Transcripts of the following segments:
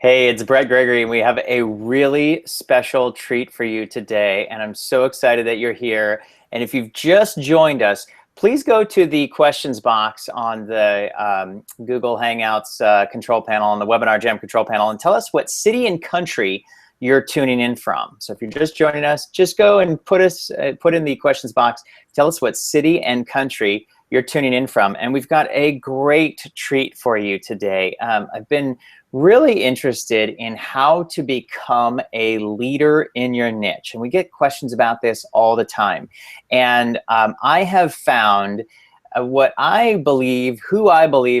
Hey, it's Bret Gregory, and we have a really special treat for you today. And I'm so excited that you're here. And if you've just joined us, please go to the questions box on the Google Hangouts control panel, on the Webinar Jam control panel, and tell us what city and country you're tuning in from. So if you're just joining us, just go and put in the questions box. Tell us what city and country you're tuning in from. And we've got a great treat for you today. I've been really interested in how to become a leader in your niche. And we get questions about this all the time. And I have found who I believe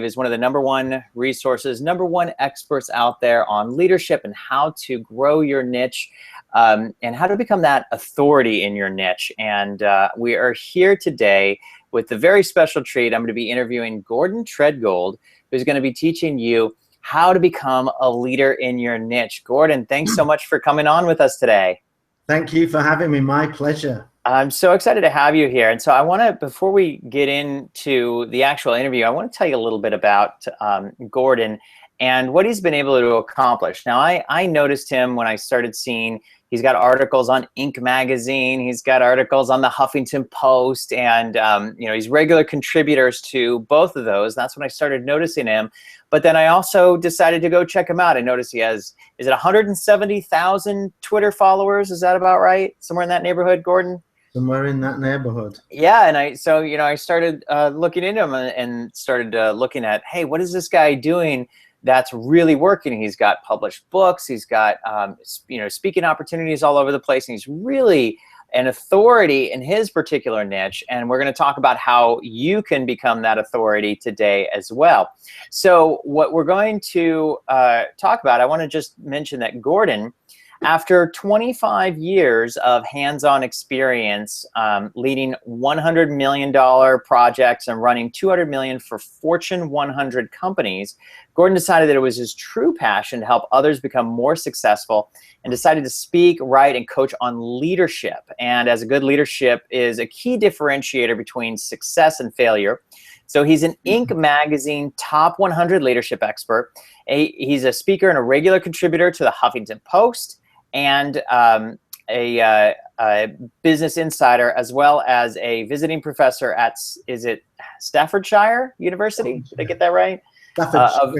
is one of the #1 resources, #1 experts out there on leadership and how to grow your niche and how to become that authority in your niche. And we are here today with the very special treat. I'm going to be interviewing Gordon Treadgold, who's going to be teaching you how to become a leader in your niche. Gordon, thanks so much for coming on with us today. Thank you for having me. My pleasure. I'm so excited to have you here. And so I want to, before we get into the actual interview, I want to tell you a little bit about Gordon and what he's been able to accomplish. Now, I noticed him when I started seeing he's got articles on Inc. magazine, he's got articles on the Huffington Post, and he's regular contributors to both of those. That's when I started noticing him. But then I also decided to go check him out. I noticed he has, is it 170,000 Twitter followers? Is that about right? Somewhere in that neighborhood, Gordon? Somewhere in that neighborhood. Yeah, and I started looking into him and started looking at, hey, what is this guy doing that's really working? He's got published books, he's got speaking opportunities all over the place, and he's really an authority in his particular niche. And we're going to talk about how you can become that authority today as well. So what we're going to talk about, I want to just mention that Gordon, after 25 years of hands-on experience leading $100 million projects and running $200 million for Fortune 100 companies, Gordon decided that it was his true passion to help others become more successful and decided to speak, write, and coach on leadership. And as a good leadership is a key differentiator between success and failure. So he's an Inc. magazine top 100 leadership expert. He's a speaker and a regular contributor to the Huffington Post, and a Business Insider, as well as a visiting professor at, is it Staffordshire University? Did I get that right? Of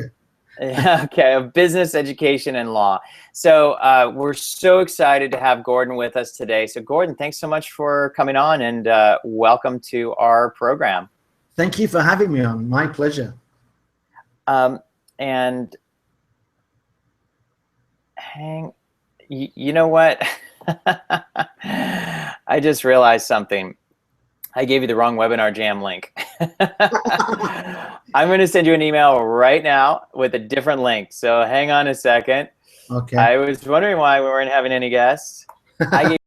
business education and law. So we're so excited to have Gordon with us today. So Gordon, thanks so much for coming on, and welcome to our program. Thank you for having me on. My pleasure. And you know what? I just realized something. I gave you the wrong Webinar Jam link. I'm going to send you an email right now with a different link. So hang on a second. Okay. I was wondering why we weren't having any guests. I gave